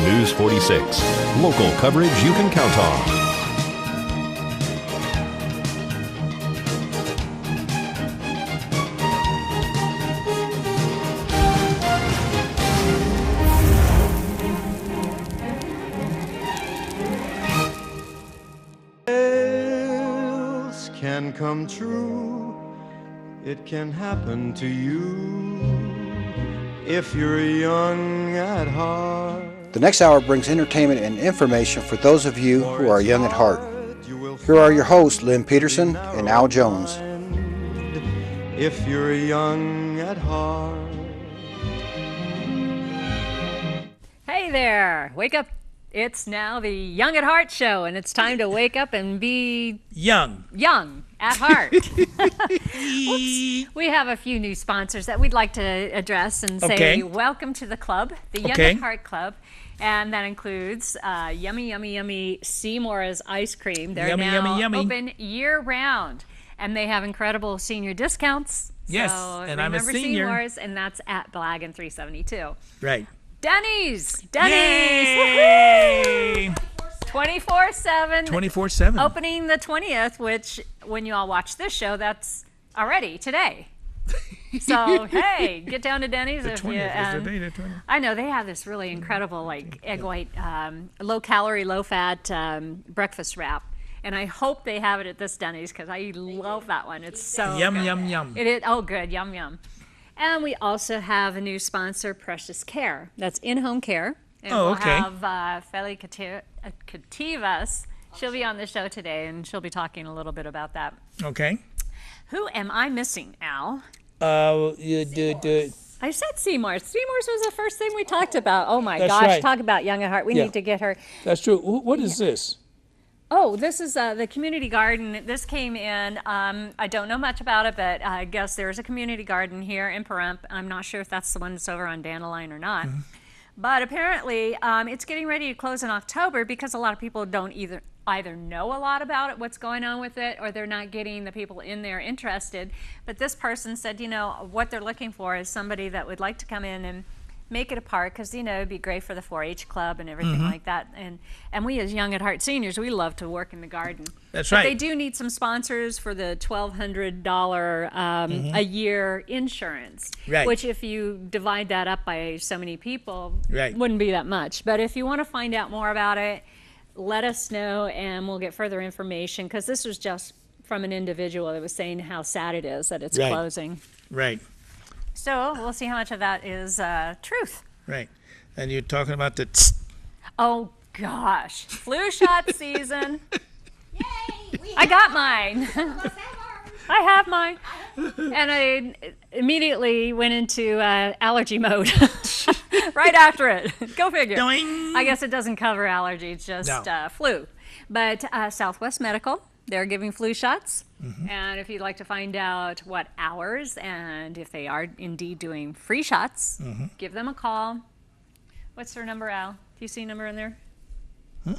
News 46. Local coverage you can count on. Can come true. It can happen to you if you're young at heart. The next hour brings entertainment and information for those of you who are young at heart. Here are your hosts, Lynn Peterson and Al Jones. If you're young at heart. Hey there, wake up. It's now the Young at Heart show, and it's time to wake up and be young at heart. We have a few new sponsors that we'd like to address and say welcome to the club, the Young at Heart Club. And that includes yummy Seymour's ice cream. They're now open year-round, and they have incredible senior discounts. Yes, so and I'm a senior. Seymour's, and that's at Blagan 372. Right. Denny's! Yay! 24/7. 24/7. Opening the 20th, which when you all watch this show, that's already today. So, hey, get down to Denny's. The 20th is the day, the 20th. I know, they have this really incredible, like, egg white, low-calorie, low-fat breakfast wrap. And I hope they have it at this Denny's because I love that one. It's so yum, good. yum, yum. It is, oh, good, yum, yum. And we also have a new sponsor, Precious Care. That's in-home care. And we'll have Feli Cativas. She'll be on the show today, and she'll be talking a little bit about that. Okay. Who am I missing, Al? I said Seymour's. Seymour's was the first thing we talked about. Oh, my That's gosh. right. Talk about Young at Heart. We need to get her. That's true. What is this? Oh, this is the community garden. This came in. I don't know much about it, but I guess there's a community garden here in Pahrump. I'm not sure if that's the one that's over on Dandelion or not. Mm-hmm. But apparently, it's getting ready to close in October because a lot of people don't either know a lot about it, what's going on with it, or they're not getting the people in there interested. But this person said, you know, what they're looking for is somebody that would like to come in and make it a park because, you know, it'd be great for the 4-H club and everything like that. And we as Young at Heart seniors, we love to work in the garden. That's right. They do need some sponsors for the $1,200 a year insurance, which if you divide that up by so many people, wouldn't be that much. But if you want to find out more about it, let us know and we'll get further information because this was just from an individual that was saying how sad it is that it's closing. Right. So we'll see how much of that is truth. Right. And you're talking about the Oh, gosh. Flu shot season. Yay! I got mine. I have mine. And I immediately went into allergy mode right after it. Go figure. Doing. I guess it doesn't cover allergy. It's just flu. But Southwest Medical, they're giving flu shots. And if you'd like to find out what hours and if they are indeed doing free shots, give them a call. What's their number, Al? Do you see a number in there? Huh?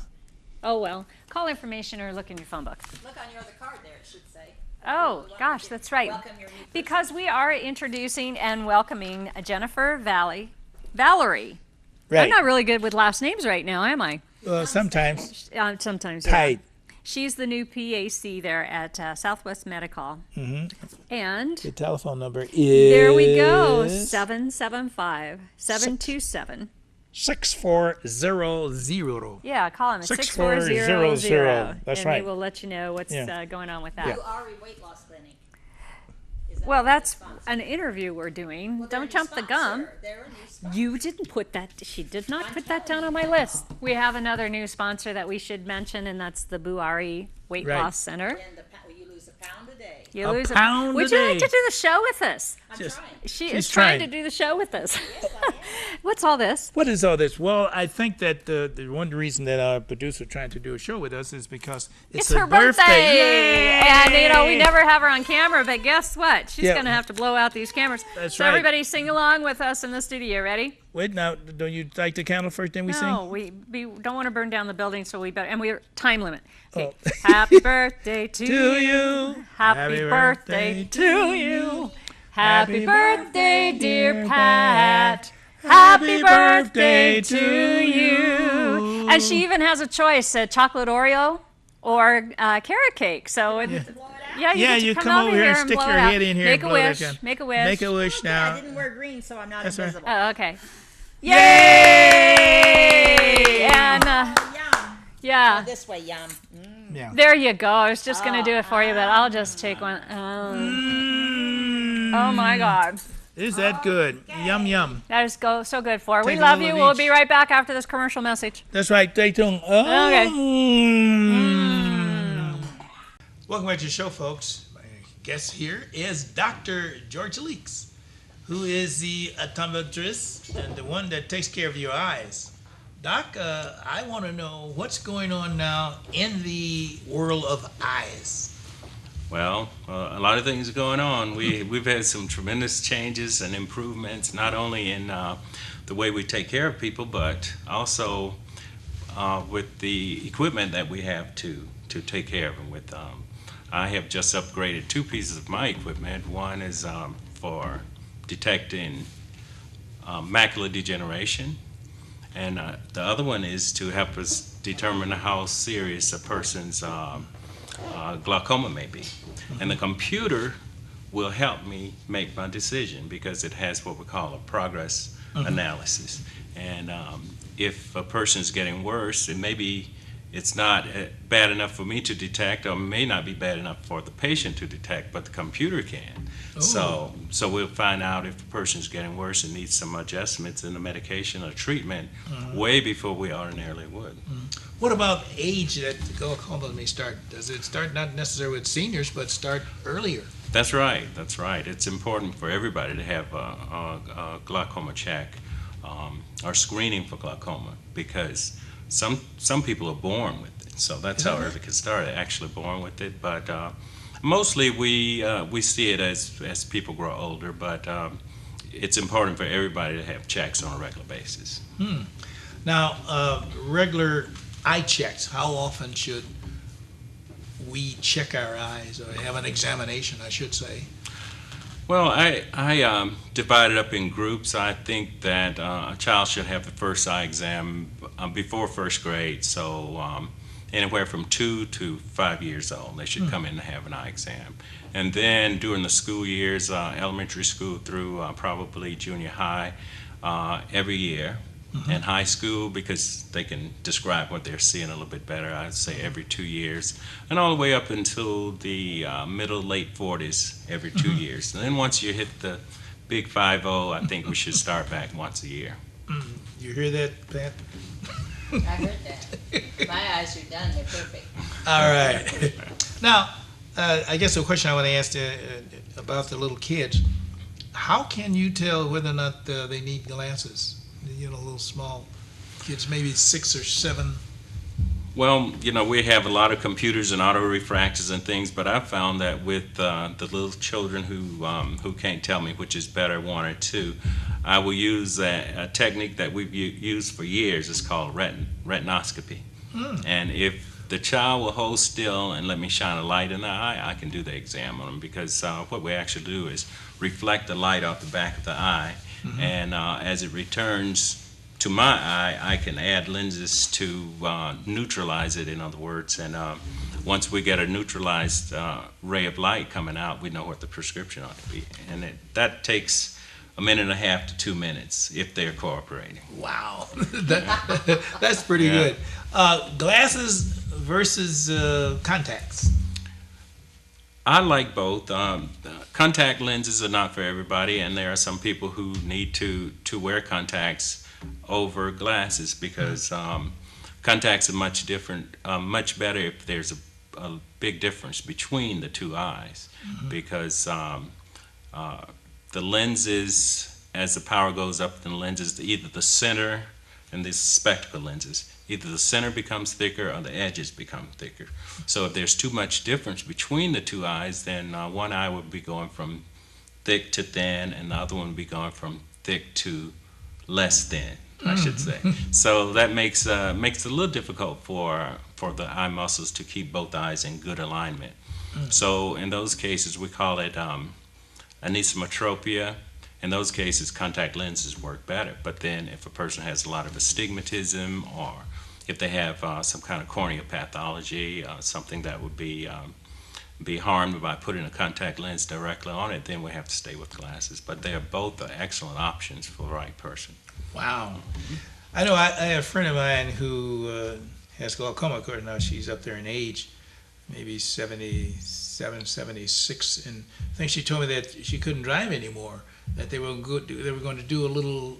Oh, well. Call information or look in your phone book. Look on your other card there, it should say. Oh, gosh, that's right. Welcome your new person. Because we are introducing and welcoming Jennifer Valerie. Right. I'm not really good with last names right now, am I? Sometimes. Sometimes, Tight. She's the new PAC there at Southwest Medical. And The telephone number is... there we go, 775-727. 6400. Yeah, call them at 6400. 6400. That's and right. they will let you know what's going on with that. Blue Ari Weight Loss Clinic. Is that Well, a that's sponsor? an interview we're doing. Well, they're Don't a jump the sponsor. gum. They're a new sponsor. You didn't put that, she did not put that down on my list. We have another new sponsor that we should mention, and that's the Buari Weight Loss Center. And you lose a pound a day. You A lose pound Would a you like day. to do the show with us? I'm Just- trying. She She's is trying to trying. do the show with us. Yes, I am. What's all this? What is all this? Well, I think that the one reason that our producer trying to do a show with us is because it's her birthday. Yay! And, you know, we never have her on camera, but guess what? She's Yeah. going to have to blow out these cameras. That's so right. everybody sing along with us in the studio. Ready? Wait, now, don't you like the candle first, then we sing? No, we don't want to burn down the building, so we better, and we're time limit. Okay. Oh. Happy birthday to To you. you. Happy birthday to you. Happy birthday, dear Pat. Happy birthday to you. And she even has a choice: chocolate Oreo or carrot cake. So Blow it out. yeah, Yeah, get to you come over here and and stick blow your it out. head in here Make and a blow that wish. gun. Make a wish. Make a wish I now. didn't wear green, so I'm not That's right. invisible. Oh, okay. Yay! And Yum. yeah, This way, yum. Yeah. there you go. I was just gonna do it for you, but I'll just take one. Oh my God, Is that good? Yum, yum. that is so good for. We Take a love little you. of We'll each. be right back after this commercial message. That's right. Stay tuned. Oh. Okay. Welcome back to the show, folks. My guest here is Dr. George Leaks, who is the optometrist and the one that takes care of your eyes. Doc, I want to know what's going on now in the world of eyes. Well, a lot of things are going on. We've had some tremendous changes and improvements, not only in the way we take care of people, but also with the equipment that we have to take care of them with. I have just upgraded 2 pieces of my equipment. One is for detecting macular degeneration, and the other one is to help us determine how serious a person's glaucoma may be. And the computer will help me make my decision because it has what we call a progress analysis. And if a person's getting worse, it's not bad enough for me to detect, or may not be bad enough for the patient to detect, but the computer can. So we'll find out if the person's getting worse and needs some adjustments in the medication or treatment way before we ordinarily would. What about age that glaucoma may start? Does it start not necessarily with seniors, but start earlier? That's right. It's important for everybody to have a glaucoma check or screening for glaucoma, because some people are born with it. So that's how early it can start, actually born with it. But mostly we see it as people grow older, but it's important for everybody to have checks on a regular basis. Now, regular eye checks, how often should we check our eyes, or have an examination, I should say? Well, I divide it up in groups. I think that a child should have the first eye exam before first grade, so anywhere from 2 to 5 years old, they should come in and have an eye exam. And then during the school years, elementary school through probably junior high, every year. In high school, because they can describe what they're seeing a little bit better, I'd say every 2 years, and all the way up until the middle, late 40s, every 2 years. And then once you hit the big 5-0, I think we should start back once a year. You hear that, Pat? I heard that. My eyes are done. They're perfect. All right. Now, I guess the question I want to ask about the little kids, how can you tell whether or not they need glasses? Little small kids, maybe 6 or 7. Well, we have a lot of computers and autorefractors and things, but I've found that with the little children who can't tell me which is better, 1 or 2, I will use a technique that we've used for years. It's called retinoscopy. And if the child will hold still and let me shine a light in the eye, I can do the exam on them, because what we actually do is reflect the light off the back of the eye, and as it returns to my eye, I can add lenses to neutralize it, in other words. And once we get a neutralized ray of light coming out, we know what the prescription ought to be. And that takes 1.5 minutes to 2 minutes if they're cooperating. Wow. That's pretty good. Glasses versus contacts. I like both. Contact lenses are not for everybody, and there are some people who need to wear contacts over glasses, because contacts are much better if there's a big difference between the two eyes, because the lenses, as the power goes up in the lenses, either the center, and these spectacle lenses, either the center becomes thicker or the edges become thicker. So if there's too much difference between the two eyes, then one eye would be going from thick to thin, and the other one would be going from thick to less thin, I should say. So that makes it a little difficult for the eye muscles to keep both eyes in good alignment. So in those cases, we call it anisometropia. In those cases, contact lenses work better. But then if a person has a lot of astigmatism or if they have some kind of corneal pathology, something that would be harmed by putting a contact lens directly on it, then we have to stay with glasses. But they are both excellent options for the right person. Wow. I know I have a friend of mine who has glaucoma. Of course, now she's up there in age, maybe 77, 76, and I think she told me that she couldn't drive anymore, that they were going to do a little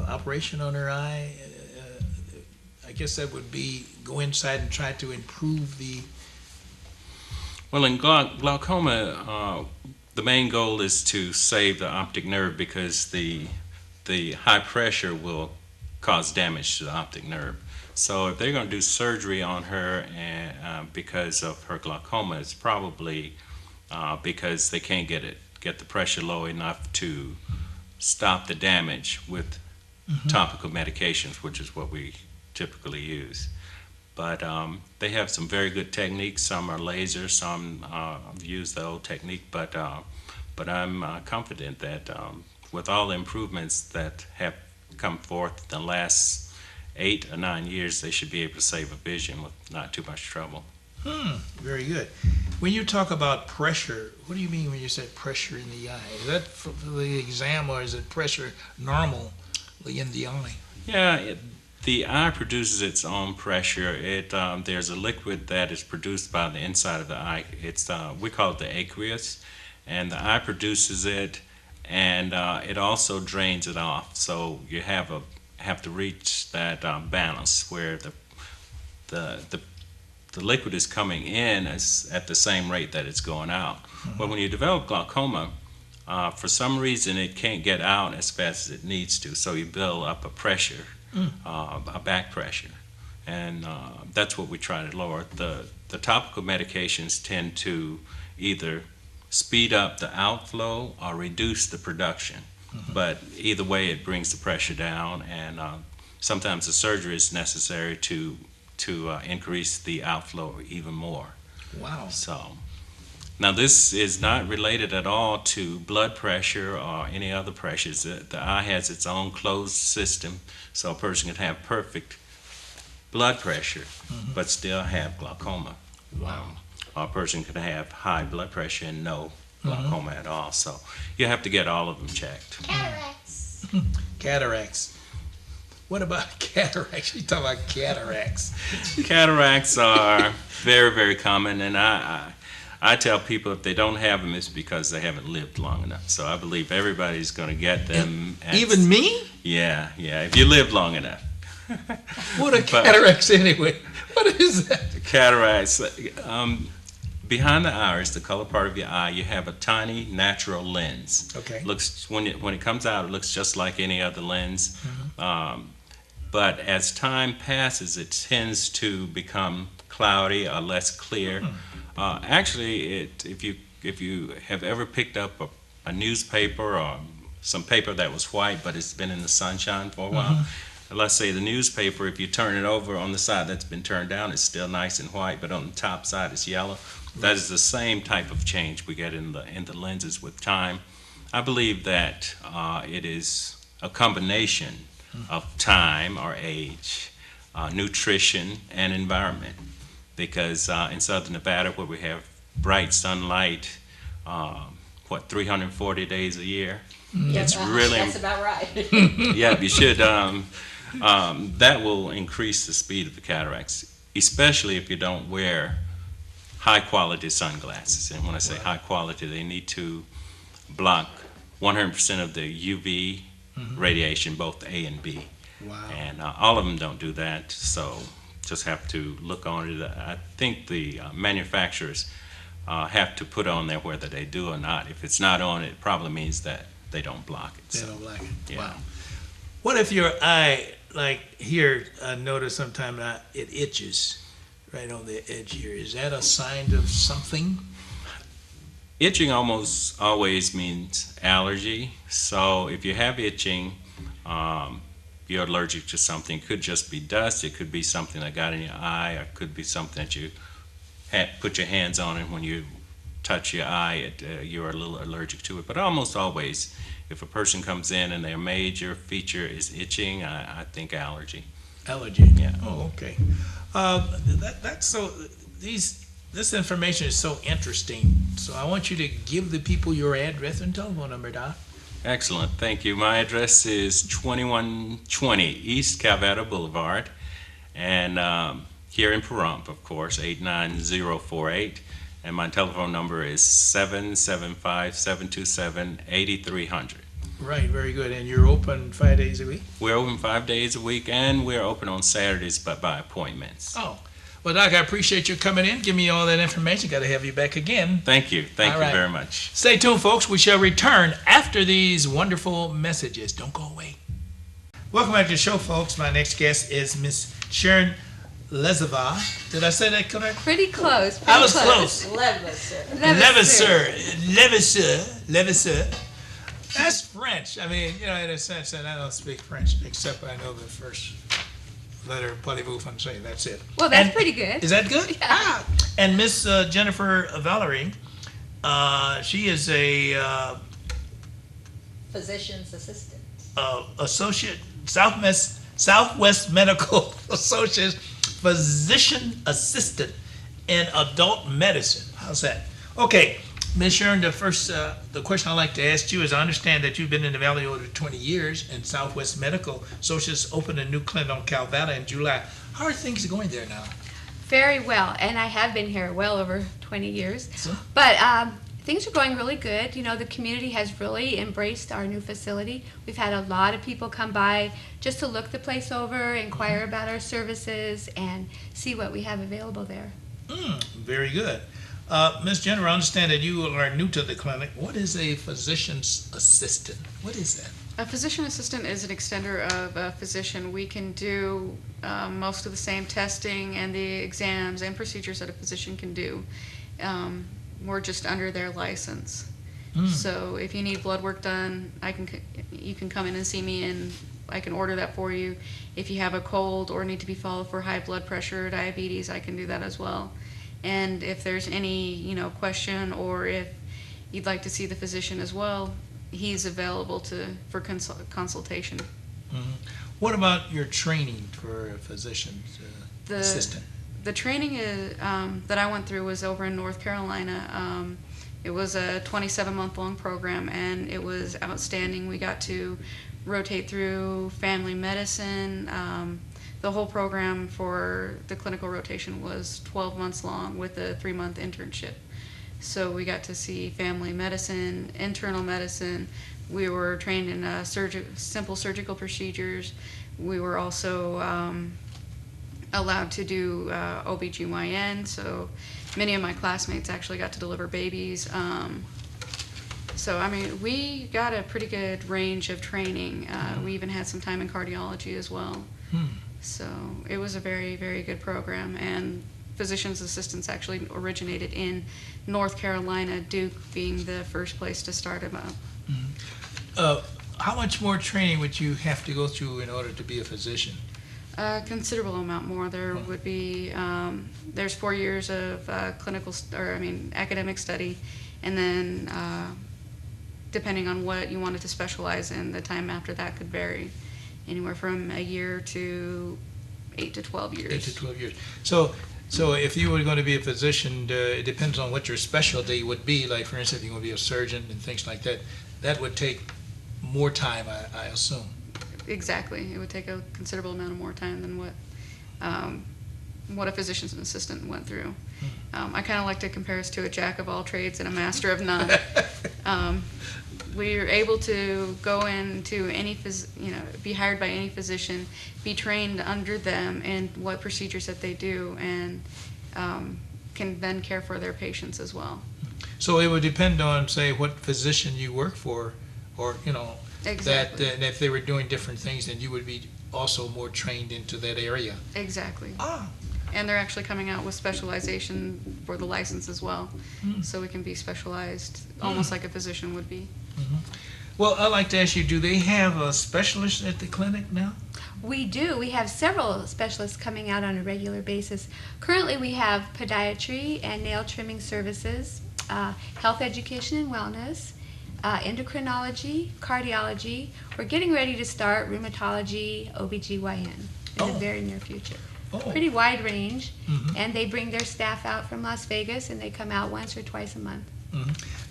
operation on her eye. I guess that would be go inside and try to improve the... Well, in glaucoma, the main goal is to save the optic nerve, because the high pressure will cause damage to the optic nerve. So if they're going to do surgery on her because of her glaucoma, it's probably because they can't get the pressure low enough to stop the damage with topical medications, which is what we typically use. But they have some very good techniques. Some are laser, some use the old technique. But I'm confident that with all the improvements that have come forth in the last 8 or 9 years, they should be able to save a vision with not too much trouble. Very good. When you talk about pressure, what do you mean when you say pressure in the eye? Is that for the exam, or is it pressure normally in the eye? Yeah, the eye produces its own pressure. There's a liquid that is produced by the inside of the eye. We call it the aqueous, and the eye produces it, and it also drains it off. So you have to reach that balance where the liquid is coming in at the same rate that it's going out. But when you develop glaucoma, for some reason it can't get out as fast as it needs to, so you build up a pressure, a back pressure, and that's what we try to lower. The topical medications tend to either speed up the outflow or reduce the production, but either way it brings the pressure down, and sometimes the surgery is necessary to increase the outflow even more. Wow. So now this is not related at all to blood pressure or any other pressures. The eye has its own closed system, so a person can have perfect blood pressure but still have glaucoma. Wow. Or a person could have high blood pressure and no glaucoma at all. So you have to get all of them checked. Cataracts. Cataracts. What about cataracts? You talk about cataracts. Cataracts are very, very common, and I tell people if they don't have them, it's because they haven't lived long enough. So I believe everybody's going to get them. Even me? Yeah, if you live long enough. What are cataracts anyway? What is that? Cataracts. Behind the iris, the color part of your eye, you have a tiny natural lens. Okay. Looks when it comes out, it looks just like any other lens. But as time passes, it tends to become cloudy or less clear. Actually, if you have ever picked up a newspaper or some paper that was white but it's been in the sunshine for a while, let's say the newspaper, if you turn it over on the side that's been turned down, it's still nice and white, but on the top side it's yellow. That is the same type of change we get in the lenses with time. I believe that it is a combination of time or age, nutrition, and environment. Because in southern Nevada, where we have bright sunlight, 340 days a year, it's really... That's about right. Yeah, you should. That will increase the speed of the cataracts, especially if you don't wear high-quality sunglasses. And when I say high quality, they need to block 100% of the UV radiation, both A and B. Wow. And all of them don't do that, so just have to look on it. I think the manufacturers have to put on there whether they do or not. If it's not on, it probably means that they don't block it. They don't block it. Yeah. Wow. What if your eye, like here, I notice sometimes it itches right on the edge here? Is that a sign of something? Itching almost always means allergy. So if you have itching, you're allergic to something. It could just be dust. It could be something that got in your eye, or it could be something that you put your hands on, and when you touch your eye, you're a little allergic to it. But almost always, if a person comes in and their major feature is itching, I think allergy. Allergy. Yeah. Oh, okay. That's so. This information is so interesting. So I want you to give the people your address and telephone number, Doc. Excellent, thank you. My address is 2120 East Calvetta Boulevard, and here in Pahrump, of course, 89048. And my telephone number is 775-727-8300. Right, very good. And you're open 5 days a week? We're open 5 days a week, and we're open on Saturdays, but by appointments. Oh, well, Doc, I appreciate you coming in. Give me all that information. Got to have you back again. Thank you. Thank All you right. very much. Stay tuned, folks. We shall return after these wonderful messages. Don't go away. Welcome back to the show, folks. My next guest is Miss Sharon Lezava. Did I say that correct? Pretty close. I was close. Levasseur. That's French. I mean, in a sense that I don't speak French, except I know the first letter, parlez-vous français. That's it. Well, that's pretty good. Is that good? Yeah. Ah. And Miss Jennifer Valerie, she is a Physician's assistant. associate Southwest Medical Associate physician assistant in adult medicine. How's that? Okay, Ms. Sharon, the question I'd like to ask you is, I understand that you've been in the Valley over 20 years, and Southwest Medical Associates opened a new clinic on Calvetta in July. How are things going there now? Very well, and I have been here well over 20 years. So? But things are going really good. The community has really embraced our new facility. We've had a lot of people come by just to look the place over, inquire about our services, and see what we have available there. Very good. Ms. Jennifer, I understand that you are new to the clinic. What is a physician's assistant? What is that? A physician assistant is an extender of a physician. We can do most of the same testing and the exams and procedures that a physician can do. We're just under their license. So if you need blood work done, you can come in and see me, and I can order that for you. If you have a cold or need to be followed for high blood pressure or diabetes, I can do that as well. And if there's any question, or if you'd like to see the physician as well, he's available for consultation. What about your training for a physician's assistant? The training that I went through was over in North Carolina. It was a 27-month-long program, and it was outstanding. We got to rotate through family medicine. The whole program for the clinical rotation was 12 months long with a 3-month internship. So we got to see family medicine, internal medicine. We were trained in simple surgical procedures. We were also allowed to do OBGYN, so many of my classmates actually got to deliver babies. So, we got a pretty good range of training. We even had some time in cardiology as well. So it was a very, very good program, and physician's assistants actually originated in North Carolina, Duke being the first place to start them up. How much more training would you have to go through in order to be a physician? A considerable amount more. There would be, there's 4 years of academic study, and then depending on what you wanted to specialize in, the time after that could vary. Anywhere from a year to 8 to 12 years. 8 to 12 years. So if you were going to be a physician, it depends on what your specialty would be. Like, for instance, if you're going to be a surgeon and things like that, that would take more time, I assume. Exactly. It would take a considerable amount of more time than what a physician's assistant went through. I kind of like to compare us to a jack of all trades and a master of none. We are able to go into be hired by any physician, be trained under them in what procedures that they do, and can then care for their patients as well. So it would depend on, say, what physician you work for, or Exactly. and if they were doing different things, then you would be also more trained into that area. Exactly. Ah. And they're actually coming out with specialization for the license as well, so we can be specialized almost like a physician would be. Well, I'd like to ask you, do they have a specialist at the clinic now? We do. We have several specialists coming out on a regular basis. Currently, we have podiatry and nail trimming services, health education and wellness, endocrinology, cardiology. We're getting ready to start rheumatology, OBGYN. in the very near future. Oh. Pretty wide range, and they bring their staff out from Las Vegas, and they come out once or twice a month.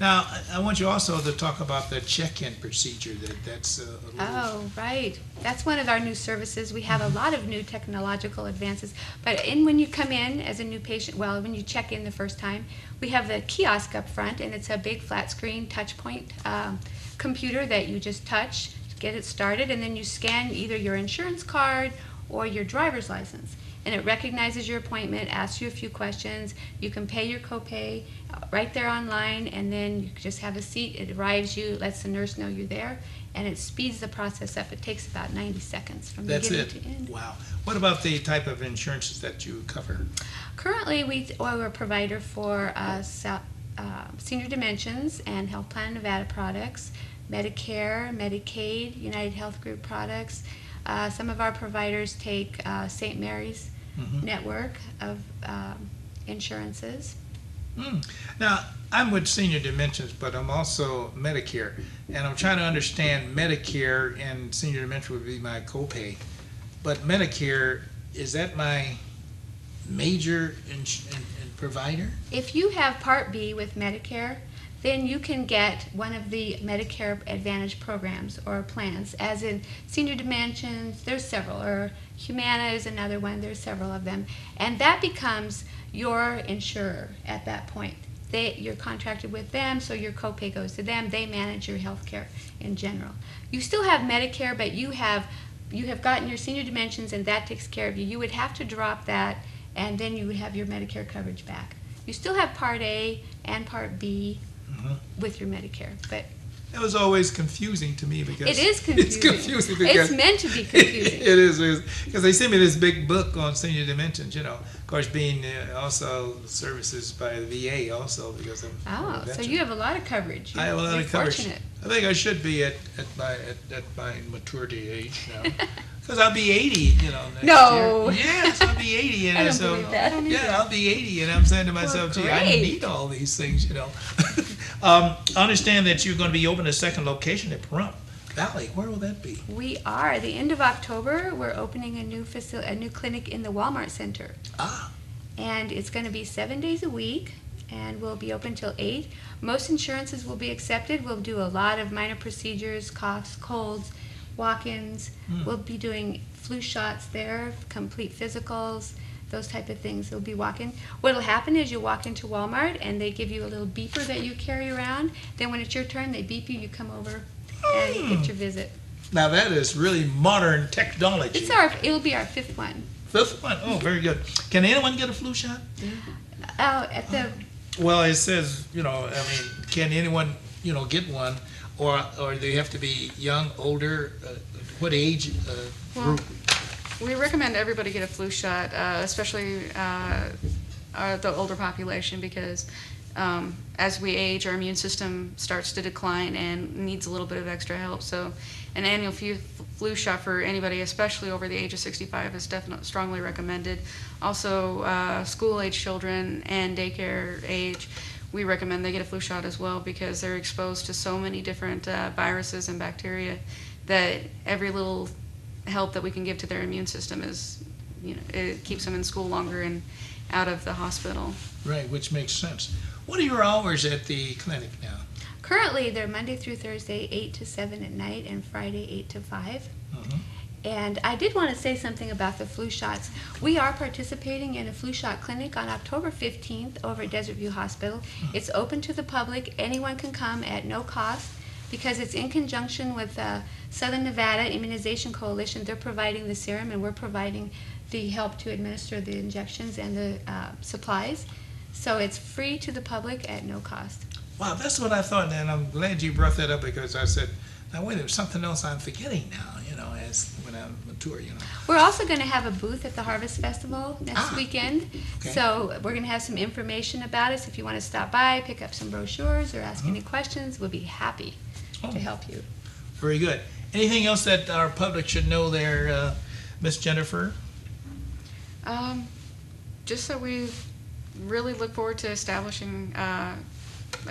Now, I want you also to talk about the check-in procedure. That's a little... Oh, right. That's one of our new services. We have a lot of new technological advances. But when you come in as a new patient, well, when you check in the first time, we have the kiosk up front, and it's a big flat screen touch point computer that you just touch, get it started, and then you scan either your insurance card or your driver's license. And it recognizes your appointment, asks you a few questions. You can pay your copay right there online, and then you just have a seat. It arrives you, lets the nurse know you're there, and it speeds the process up. It takes about 90 seconds from beginning to end. Wow. What about the type of insurances that you cover? Currently, we're a provider for Senior Dimensions and Health Plan Nevada products, Medicare, Medicaid, United Health Group products. Some of our providers take St. Mary's network of insurances. Now, I'm with Senior Dimensions, but I'm also Medicare, and I'm trying to understand Medicare, and Senior Dimension would be my copay. But Medicare, is that my major provider? If you have Part B with Medicare, then you can get one of the Medicare Advantage programs or plans, as in Senior Dimensions, there's several, or Humana is another one, there's several of them, and that becomes your insurer at that point. You're contracted with them, so your copay goes to them. They manage your health care in general. You still have Medicare, but you have gotten your Senior Dimensions, and that takes care of you. You would have to drop that, and then you would have your Medicare coverage back. You still have Part A and Part B with your Medicare, but It was always confusing to me because it is confusing. It's confusing because it's meant to be confusing. It is because they sent me this big book on Senior Dimensions. Of course, being also services by the VA also because of so you have a lot of coverage. I have a lot of coverage. Fortunate. I think I should be at my maturity age now. Because I'll be 80, next No. year. Yes, I'll be 80. And I don't so, believe that. yeah, I'll be 80, and I'm saying to myself, gee, I great. need all these things, I understand that you're going to be opening a second location at Pahrump Valley. Where will that be? We are. At the end of October, we're opening a new clinic in the Walmart Center. And it's going to be 7 days a week, and we'll be open till 8. Most insurances will be accepted. We'll do a lot of minor procedures, coughs, colds, walk-ins. We'll be doing flu shots there, complete physicals, those type of things. They'll be walking. What'll happen is you walk into Walmart and they give you a little beeper that you carry around. Then when it's your turn, they beep you, you come over and you get your visit. Now that is really modern technology. It'll be our 5th one. 5th one? Oh, very good. Can anyone get a flu shot? Well, it says, can anyone, get one? Or do they have to be young, older? What age group? We recommend everybody get a flu shot, especially the older population, because as we age, our immune system starts to decline and needs a little bit of extra help. So an annual flu shot for anybody, especially over the age of 65, is definitely strongly recommended. Also, school-age children and daycare age, we recommend they get a flu shot as well, because they're exposed to so many different viruses and bacteria that every little help that we can give to their immune system is, it keeps them in school longer and out of the hospital. Right, which makes sense. What are your hours at the clinic now? Currently, they're Monday through Thursday, 8 to 7 at night, and Friday, 8 to 5. And I did want to say something about the flu shots. We are participating in a flu shot clinic on October 15th over at Desert View Hospital. It's open to the public. Anyone can come at no cost because it's in conjunction with Southern Nevada Immunization Coalition. They're providing the serum and we're providing the help to administer the injections and the supplies. So it's free to the public at no cost. Wow, that's what I thought, and I'm glad you brought that up because I said, now wait, there's something else I'm forgetting now, as when I'm on tour, We're also going to have a booth at the Harvest Festival next weekend. Okay. So we're going to have some information about us. If you want to stop by, pick up some brochures or ask any questions, we'll be happy to help you. Very good. Anything else that our public should know there, Miss Jennifer? Just that we really look forward to establishing a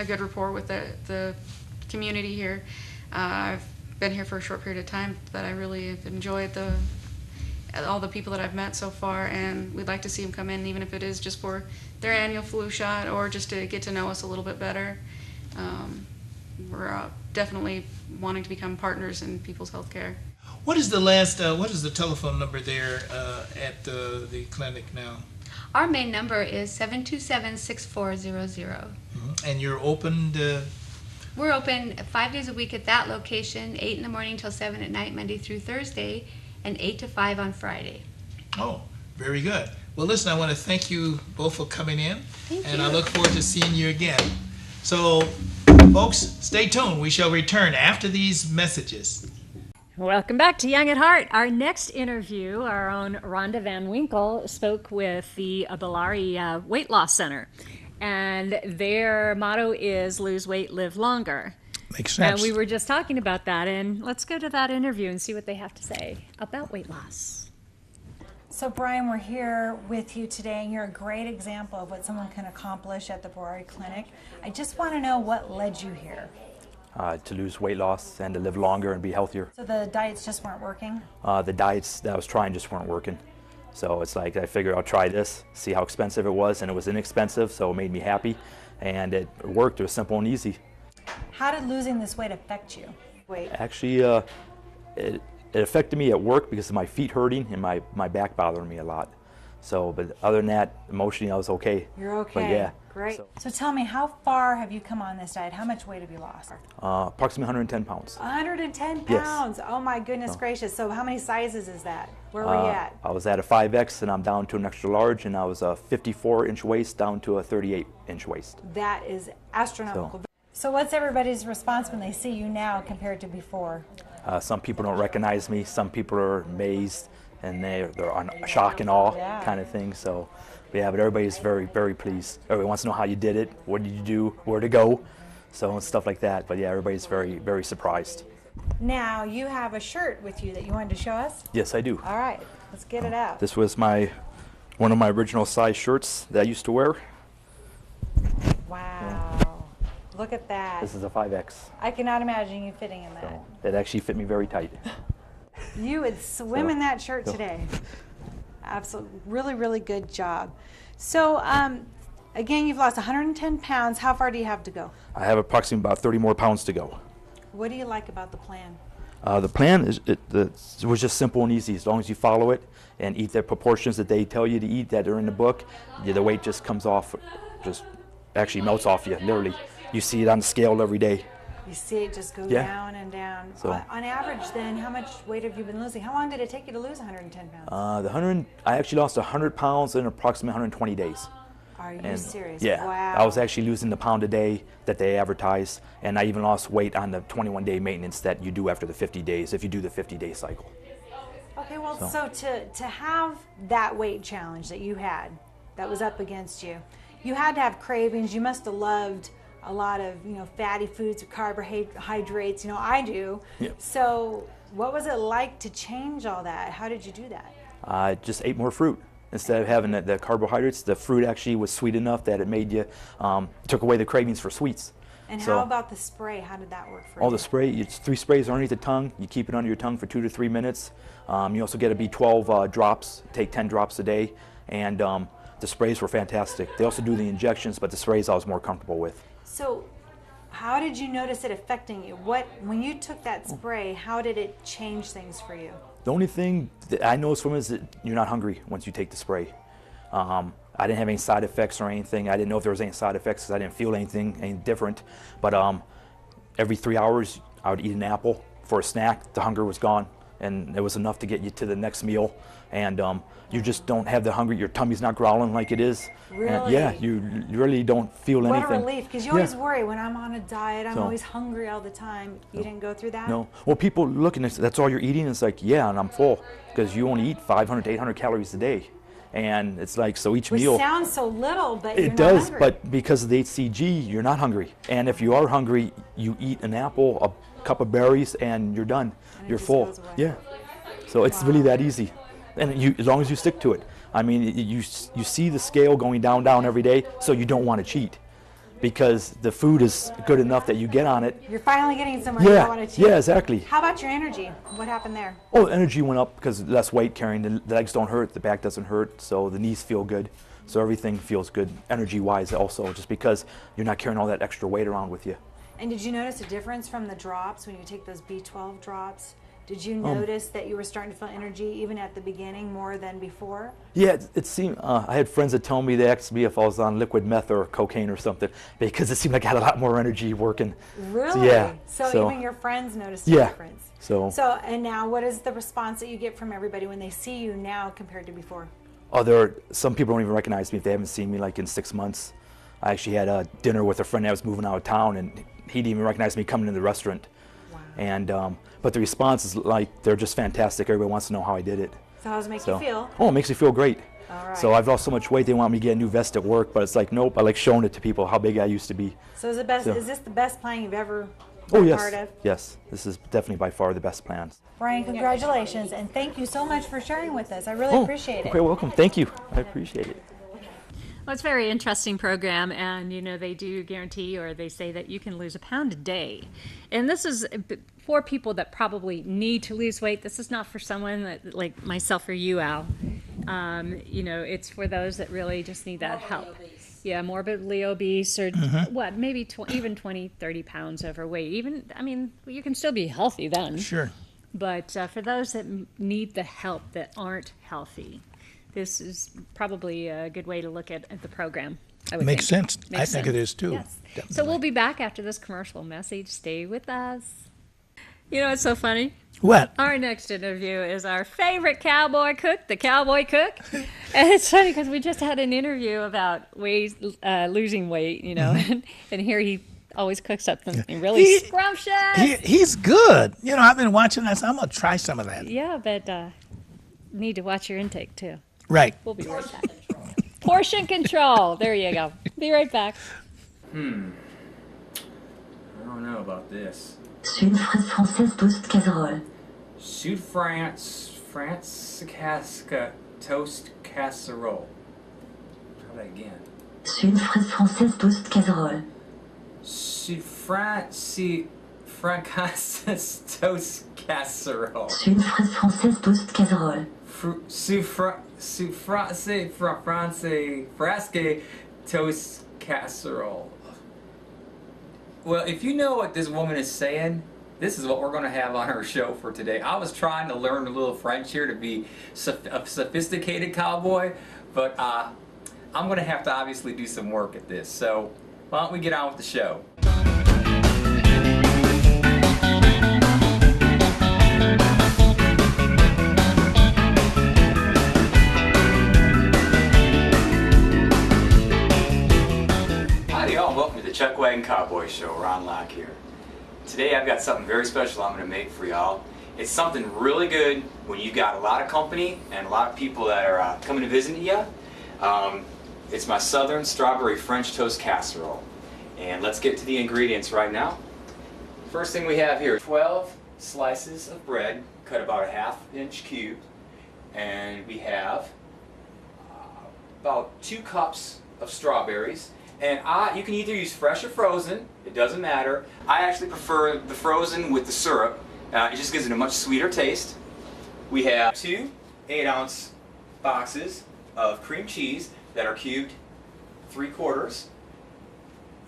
good rapport with the community here. I've been here for a short period of time, but I really have enjoyed all the people that I've met so far, and we'd like to see them come in, even if it is just for their annual flu shot or just to get to know us a little bit better. We're definitely wanting to become partners in people's health care. What is the telephone number there at the clinic now? Our main number is 727-6400. And you're open We're open 5 days a week at that location, 8 in the morning till 7 at night, Monday through Thursday, and 8 to 5 on Friday. Oh, very good. Well, listen, I want to thank you both for coming in. Thank and you. I look forward to seeing you again. So, folks, stay tuned. We shall return after these messages. Welcome back to Young at Heart. Our next interview, our own Rhonda Van Winkle spoke with the Bellari Weight Loss Center. And their motto is lose weight, live longer. Makes sense. And we were just talking about that, and let's go to that interview and see what they have to say about weight loss. So Brian, we're here with you today, and you're a great example of what someone can accomplish at the Bellari Clinic. I just want to know what led you here. To lose weight loss and to live longer and be healthier. So the diets just weren't working? The diets that I was trying just weren't working. So it's like I figured I'll try this, see how expensive it was, and it was inexpensive, so it made me happy, and it worked. It was simple and easy. How did losing this weight affect you? Actually, it affected me at work because of my feet hurting and my back bothering me a lot. So, but other than that, emotionally I was okay. You're okay. But yeah. Great. So tell me, how far have you come on this diet? How much weight have you lost? Approximately 110 pounds. 110 Yes. pounds. Oh my goodness gracious. So how many sizes is that? Where were you at? I was at a 5X and I'm down to an extra large, and I was a 54-inch waist down to a 38-inch waist. That is astronomical. So what's everybody's response when they see you now compared to before? Some people don't recognize me. Some people are amazed, and they're on shock and awe kind of thing. So, yeah, but everybody's very, very pleased. Everybody wants to know how you did it, what did you do, where to go, so stuff like that. But yeah, everybody's very, very surprised. Now you have a shirt with you that you wanted to show us? Yes, I do. All right, let's get it out. This was one of my original size shirts that I used to wear. Wow. Look at that. This is a 5X. I cannot imagine you fitting in that. So it actually fit me very tight. You would swim in that shirt today. Absolutely. Really, really good job. So, again, you've lost 110 pounds. How far do you have to go? I have approximately about 30 more pounds to go. What do you like about the plan? The plan it was just simple and easy. As long as you follow it and eat the proportions that they tell you to eat that are in the book, the weight just comes off, just actually melts off you, literally. You see it on the scale every day. You see it just go down and down. So, on average, then, how much weight have you been losing? How long did it take you to lose 110 pounds? I actually lost 100 pounds in approximately 120 days. Are you serious? Yeah. Wow. I was actually losing the pound a day that they advertise, and I even lost weight on the 21-day maintenance that you do after the 50 days, if you do the 50-day cycle. Okay, well, so to have that weight challenge that you had, that was up against you, you had to have cravings. You must have loved a lot of, fatty foods, carbohydrates, I do. Yep. So what was it like to change all that? How did you do that? I just ate more fruit. Instead of having the carbohydrates, the fruit actually was sweet enough that it made you, took away the cravings for sweets. And how about the spray? How did that work for you? Oh, the spray, it's 3 sprays underneath the tongue. You keep it under your tongue for 2 to 3 minutes. You also get to be 12 drops, take 10 drops a day. And the sprays were fantastic. They also do the injections, but the sprays I was more comfortable with. So how did you notice it affecting you? When you took that spray, how did it change things for you? The only thing that I noticed from it is that you're not hungry once you take the spray. I didn't have any side effects or anything. I didn't know if there was any side effects because I didn't feel any different. But every 3 hours, I would eat an apple for a snack. The hunger was gone, and it was enough to get you to the next meal. And you just don't have the hunger. Your tummy's not growling like it is. Really? And yeah, you really don't feel anything. What a relief, because you always worry when I'm on a diet, I'm always hungry all the time. You didn't go through that? No. Well, people look and that's all you're eating. It's like, yeah, and I'm full, because you only eat 500 to 800 calories a day. And it's like, so each meal. Which sounds so little, but you're it not does, hungry. but because of the HCG, you're not hungry. And if you are hungry, you eat an apple, a cup of berries, and you're done. And you're just full. goes away. Yeah. So it's really that easy. And as long as you stick to it. I mean, you see the scale going down every day, so you don't want to cheat. because the food is good enough that you get on it. You're finally getting somewhere you wanted to. Yeah, exactly. How about your energy? What happened there? Oh, energy went up because less weight carrying. The legs don't hurt, the back doesn't hurt, so the knees feel good. So everything feels good energy-wise also, just because you're not carrying all that extra weight around with you. And did you notice a difference from the drops when you take those B12 drops? Did you notice that you were starting to feel energy even at the beginning more than before? Yeah, it seemed, I had friends that told me, they asked me if I was on liquid meth or cocaine or something, because it seemed like I had a lot more energy working. Really? So, yeah. So even your friends noticed a yeah. difference? So, and now what is the response that you get from everybody when they see you now compared to before? Oh, some people don't even recognize me if they haven't seen me like in 6 months. I actually had a dinner with a friend that was moving out of town, and he didn't even recognize me coming into the restaurant. Wow. And but the response is like, they're just fantastic. Everybody wants to know how I did it. So how does it make you feel? Oh, it makes me feel great. All right. So I've lost so much weight, they want me to get a new vest at work, but it's like, nope, I like showing it to people how big I used to be. So is this the best plan you've ever been part of? Yes, this is definitely by far the best plan. Brian, congratulations, and thank you so much for sharing with us. I really appreciate it. Okay, welcome. Thank you. I appreciate it. Well, it's a very interesting program, and they do guarantee, or they say that you can lose 1 pound a day. And this is for people that probably need to lose weight. This is not for someone that, like myself or you, Al. It's for those that really just need that help. Obese. Yeah, morbidly obese, or maybe even 20, 30 pounds overweight. You can still be healthy then. Sure. But for those that need the help that aren't healthy, this is probably a good way to look at the program. Makes sense. I think it is too. Yes. So we'll be back after this commercial message. Stay with us. You know what's so funny? What? Our next interview is our favorite cowboy cook, the Cowboy Cook. And it's funny because we just had an interview about losing weight, and here he always cooks up something really scrumptious. He's good. I've been watching that, so I'm going to try some of that. Yeah, but need to watch your intake too. Right. We'll be right back. Portion control. There you go. Be right back. I don't know about this. Sud fraise française toast casserole. Sud France toast casserole. Try that again. Sud fraise française toast casserole. Sud fracasse toast casserole. Sud fraise française toast casserole. Frasque toast casserole. Well, if you know what this woman is saying, this is what we're going to have on our show for today. I was trying to learn a little French here to be a sophisticated cowboy, but I'm going to have to obviously do some work at this. So why don't we get on with the show? Welcome to the Chuck Wagon Cowboy Show. Ron Locke here. Today I've got something very special I'm going to make for y'all. It's something really good when you've got a lot of company and a lot of people that are coming to visit you. It's my Southern Strawberry French Toast Casserole. And let's get to the ingredients right now. First thing we have here, 12 slices of bread, cut about a ½ cube. And we have about 2 cups of strawberries. And you can either use fresh or frozen, it doesn't matter. I actually prefer the frozen with the syrup. It just gives it a much sweeter taste. We have 2 8-ounce boxes of cream cheese that are cubed 3/4.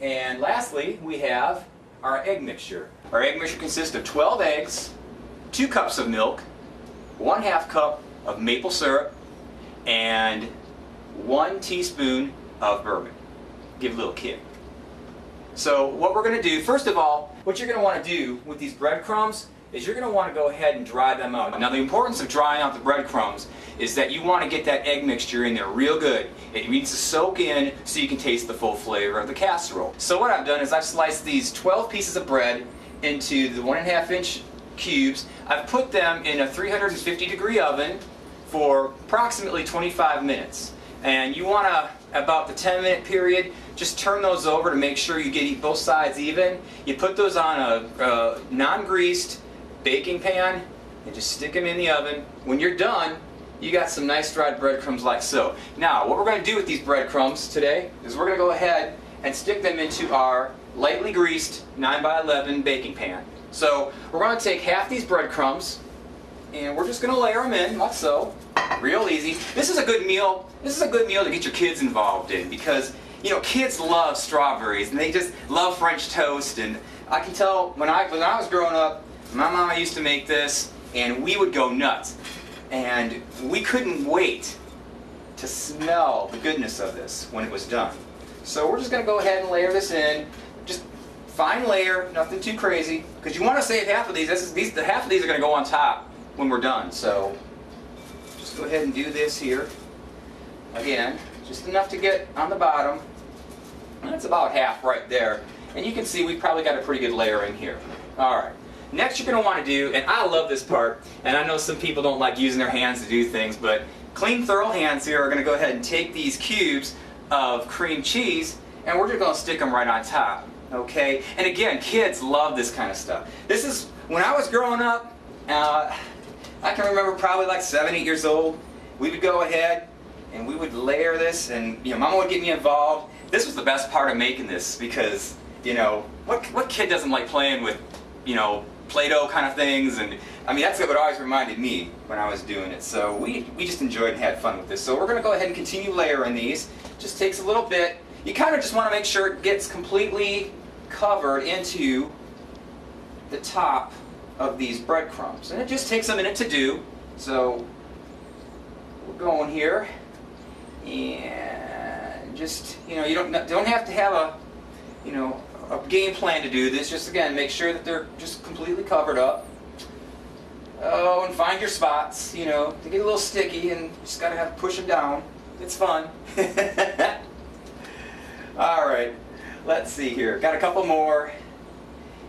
And lastly, we have our egg mixture. Our egg mixture consists of 12 eggs, 2 cups of milk, 1/2 cup of maple syrup, and 1 teaspoon of bourbon. Give it a little kick. So what we're going to do, first of all, what you're going to want to do with these breadcrumbs is you're going to want to go ahead and dry them out. Now the importance of drying out the breadcrumbs is that you want to get that egg mixture in there real good. It needs to soak in so you can taste the full flavor of the casserole. So what I've done is I've sliced these 12 pieces of bread into the 1.5-inch cubes. I've put them in a 350-degree oven for approximately 25 minutes. And you want to, about the 10-minute period, just turn those over to make sure you get both sides even. You put those on a non-greased baking pan and just stick them in the oven. When you're done, you got some nice dried breadcrumbs like so. Now, what we're going to do with these breadcrumbs today is we're going to go ahead and stick them into our lightly greased 9x11 baking pan. So we're going to take half these breadcrumbs and we're just going to layer them in like so. Real easy. This is a good meal. This is a good meal to get your kids involved in because, you know, kids love strawberries and they just love French toast. And I can tell when I was growing up, my mama used to make this and we would go nuts. And we couldn't wait to smell the goodness of this when it was done. So we're just going to go ahead and layer this in. Just fine layer, nothing too crazy, because you want to save half of these. Half of these are going to go on top when we're done. So just go ahead and do this here. Again, just enough to get on the bottom. That's about half right there. And you can see we've probably got a pretty good layer in here. All right. Next you're going to want to do, and I love this part, and I know some people don't like using their hands to do things, but clean, thorough hands here are going to go ahead and take these cubes of cream cheese, and we're just going to stick them right on top. Okay? And again, kids love this kind of stuff. This is, when I was growing up, I can remember probably like 7, 8 years old, we would go ahead and we would layer this, and you know, Mama would get me involved. This was the best part of making this because, you know, what kid doesn't like playing with, you know, Play-Doh kind of things? And I mean, that's what always reminded me when I was doing it. So we just enjoyed and had fun with this. So we're going to go ahead and continue layering these. Just takes a little bit. You kind of just want to make sure it gets completely covered into the top of these breadcrumbs. And it just takes a minute to do. So we're going here. And just, you know, you don't have to have a, you know, a game plan to do this. Just again, make sure that they're just completely covered up. Oh, and find your spots, you know, they get a little sticky and you just gotta have to push them down. It's fun. All right, let's see here. Got a couple more,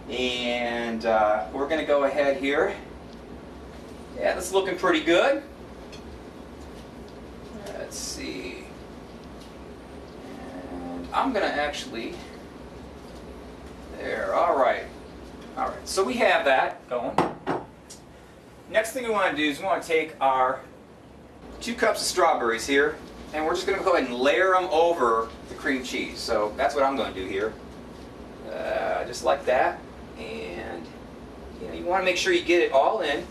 and we're gonna go ahead here. Yeah, that's looking pretty good. Let's see. And I'm gonna actually. There, all right. All right, so we have that going. Next thing we want to do is we want to take our 2 cups of strawberries here, and we're just going to go ahead and layer them over the cream cheese. So that's what I'm going to do here. Just like that. And you know, you want to make sure you get it all in,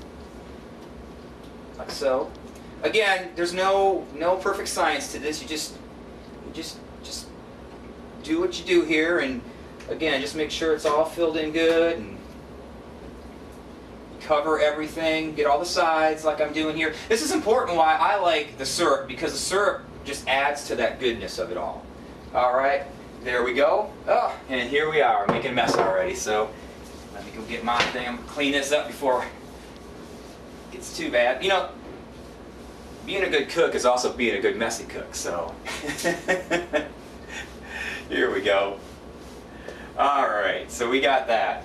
like so. Again, there's no perfect science to this. You just do what you do here, and again, just make sure it's all filled in good and cover everything, get all the sides like I'm doing here. This is important why I like the syrup, because the syrup just adds to that goodness of it all. All right, there we go. Oh, and here we are, making a mess already. So let me go get my thing. I'm gonna clean this up before it gets too bad. You know, being a good cook is also being a good messy cook, so. Here we go. All right, so we got that.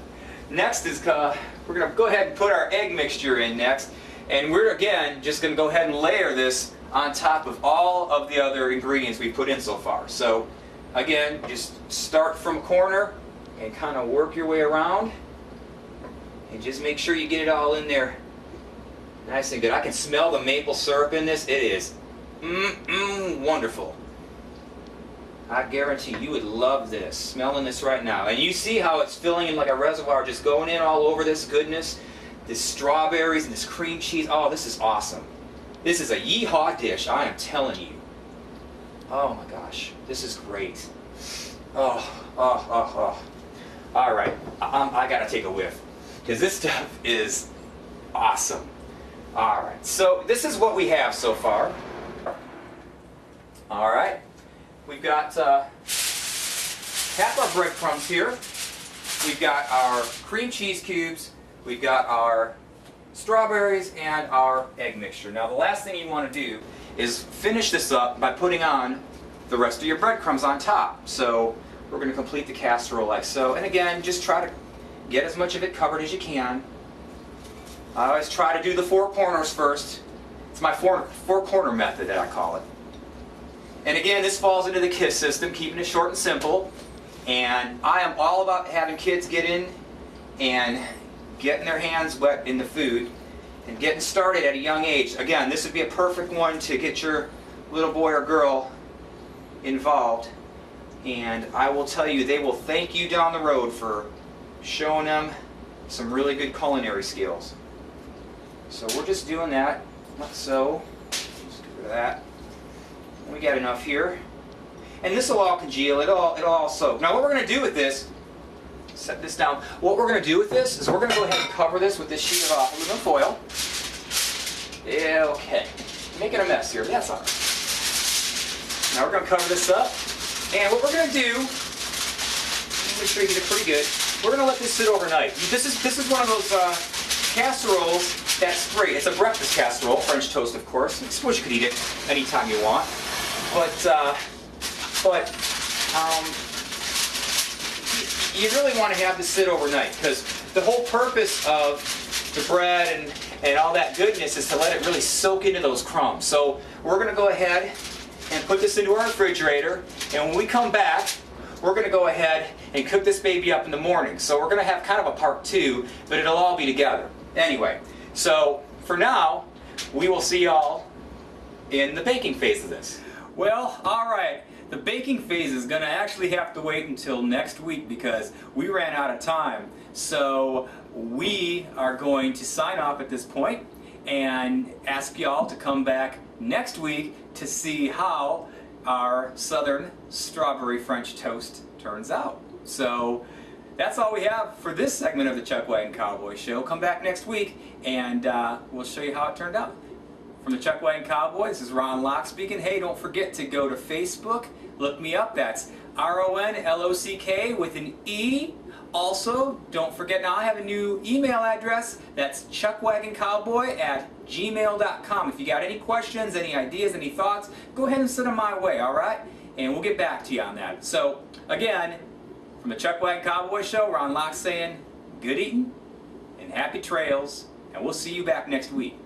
Next is, we're going to go ahead and put our egg mixture in next. And we're, again, just going to go ahead and layer this on top of all of the other ingredients we put in so far. So, again, just start from a corner and kind of work your way around. And just make sure you get it all in there nice and good. I can smell the maple syrup in this. It is wonderful. I guarantee you would love this, smelling this right now. And you see how it's filling in like a reservoir, just going in all over this goodness, this strawberries and this cream cheese. Oh, this is awesome. This is a yeehaw dish, I am telling you. Oh my gosh, this is great. Oh. All right, I gotta take a whiff, because this stuff is awesome. All right, so this is what we have so far. All right. We've got half our breadcrumbs here. We've got our cream cheese cubes. We've got our strawberries and our egg mixture. Now the last thing you want to do is finish this up by putting on the rest of your breadcrumbs on top. So we're going to complete the casserole like so. And again, just try to get as much of it covered as you can. I always try to do the 4 corners first. It's my four corner method that I call it. And again, this falls into the KISS system, keeping it short and simple. And I am all about having kids get in and getting their hands wet in the food and getting started at a young age. Again, this would be a perfect one to get your little boy or girl involved. And I will tell you, they will thank you down the road for showing them some really good culinary skills. So we're just doing that, like so. Just get rid of that. We got enough here. And this will all congeal, it'll all soak. Now what we're going to do with this, set this down, what we're going to do with this is we're going to go ahead and cover this with this sheet of aluminum foil. Okay, making a mess here, but that's all right. Now we're going to cover this up. And what we're going to do, make sure you get it pretty good, we're going to let this sit overnight. This is one of those casseroles that's great. It's a breakfast casserole, French toast of course. I suppose you could eat it anytime you want. But you really want to have this sit overnight because the whole purpose of the bread and all that goodness is to let it really soak into those crumbs. So we're going to go ahead and put this into our refrigerator, and when we come back, we're going to go ahead and cook this baby up in the morning. So we're going to have kind of a part 2, but it'll all be together. Anyway, so for now, we will see y'all in the baking phase of this. Well, alright, the baking phase is going to actually have to wait until next week because we ran out of time. So we are going to sign off at this point and ask y'all to come back next week to see how our Southern Strawberry French Toast turns out. So that's all we have for this segment of the Chuck Wagon Cowboy Show. Come back next week and we'll show you how it turned out. From the Chuck Wagon Cowboy, this is Ron Locke speaking. Hey, don't forget to go to Facebook. Look me up. That's RONLOCK with an E. Also, don't forget, now I have a new email address. That's chuckwagoncowboy@gmail.com. If you got any questions, any ideas, any thoughts, go ahead and send them my way, all right? And we'll get back to you on that. So, again, from the Chuck Wagon Cowboy Show, Ron Locke saying good eating and happy trails, and we'll see you back next week.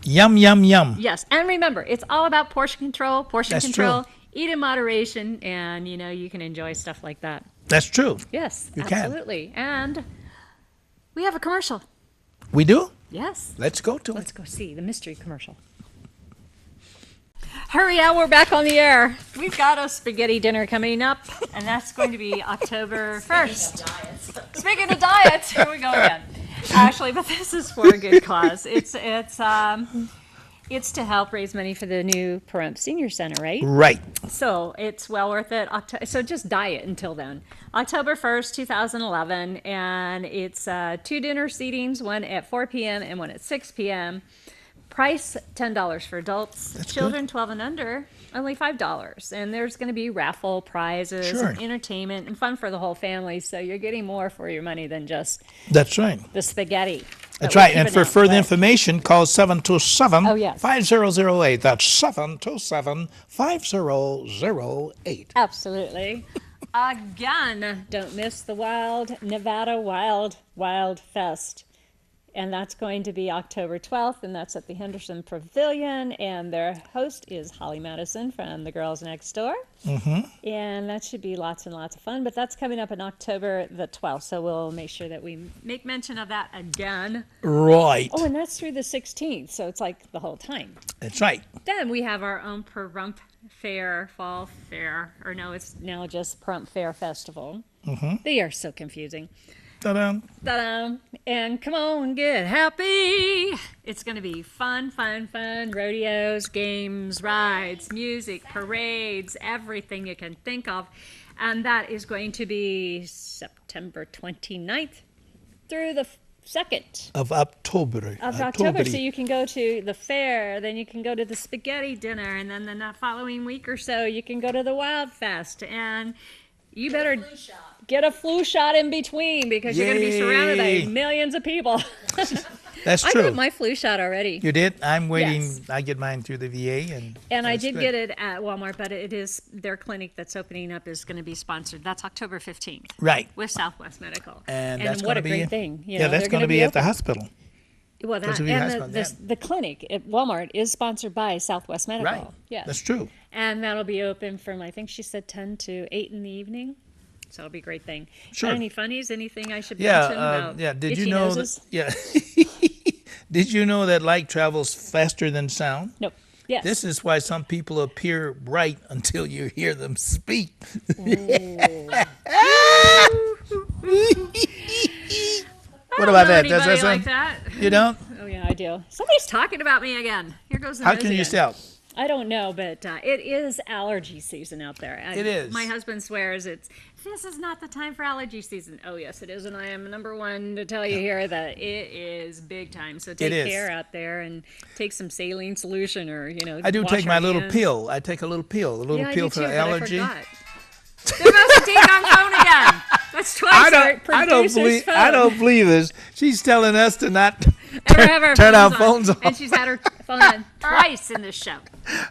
Yum, yum, yum. Yes, and remember, it's all about portion control. That's true. Eat in moderation, and you can enjoy stuff like that. That's true. Yes, You can. absolutely. And we have a commercial. We do? Yes. Let's go to Let's go see the mystery commercial. Hurry out, we're back on the air. We've got a spaghetti dinner coming up, and that's going to be October 1st. Speaking of diets, here we go again. Actually, but this is for a good cause. It's to help raise money for the new Pahrump Senior Center, right? Right. So it's well worth it. So just diet until then. October 1st, 2011, and it's 2 dinner seatings, one at 4 p.m. and one at 6 p.m. Price $10 for adults. That's Children good. 12 and under, only $5. And there's going to be raffle prizes Sure. and entertainment and fun for the whole family. So you're getting more for your money than just That's right. the spaghetti. That's that we're right. And keeping for out. further But- information, call 727 Oh, yes. 5008. That's 727 5008. Absolutely. Again, don't miss the Wild Nevada Wild Fest. And that's going to be October 12th, and that's at the Henderson Pavilion. And their host is Holly Madison from The Girls Next Door. Mm-hmm. And that should be lots and lots of fun. But that's coming up on October the 12th, so we'll make sure that we make mention of that again. Right. Oh, and that's through the 16th, so it's like the whole time. That's right. Then we have our own Pahrump Fair, Fall Fair, or no, it's now just Pahrump Fair Festival. Mm-hmm. They are so confusing. Ta-da. Ta-da! And come on, get happy! It's going to be fun, rodeos, games, rides, music, parades, everything you can think of. And that is going to be September 29th through the 2nd Of October. of October. So you can go to the fair, then you can go to the spaghetti dinner, and then the following week or so you can go to the Wild Fest. And you better get a flu shot in between because you're going to be surrounded Yay. by millions of people. That's I true. got my flu shot already. You did? I'm waiting. Yes. I get mine through the VA. And I that's did good. get it at Walmart, but it is their clinic that's opening up is going to be sponsored. That's October 15th. Right. With Southwest Medical. And that's what going a to be. great thing. You Yeah, know, that's they're going to gonna be at the open. hospital. Well, That's that, what we and have on the clinic at Walmart is sponsored by Southwest Medical. Right. Yes. That's true. And that'll be open from, I think she said 10 to 8 in the evening. So it'll be a great thing. Sure. Got any funnies? Anything I should mention about Did itchy you know noses? Did you know that light travels faster than sound? Nope. Yes. This is why some people appear bright until you hear them speak. What about that? Does that sound like that? You don't? Oh yeah, I do. Somebody's talking about me again. Here goes the How nose can you again. tell? I don't know, but it is allergy season out there. It is. My husband swears this is not the time for allergy season. Oh yes, it is, and I am number one to tell you here that it is big time. So take care out there and take some saline solution, or I do wash take your my little hands. pill. I take a little pill, I do pill too, for but allergy. I forgot. There goes the ding-dong phone again. That's twice our producer's phone. I don't believe this. She's telling us to not Ever have our turn our phones off. And she's had her phone on twice in this show.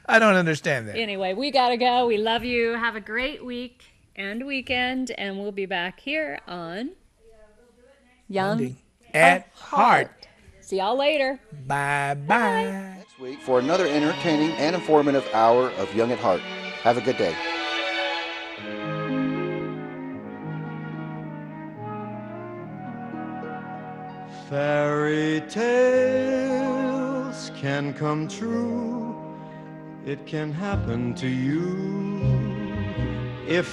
I don't understand that. Anyway, we gotta go. We love you. Have a great week and weekend, and we'll be back here on Young at Heart. See y'all later. Bye-bye. Next week for another entertaining and informative hour of Young at Heart. Have a good day. Fairy tales can come true. It can happen to you if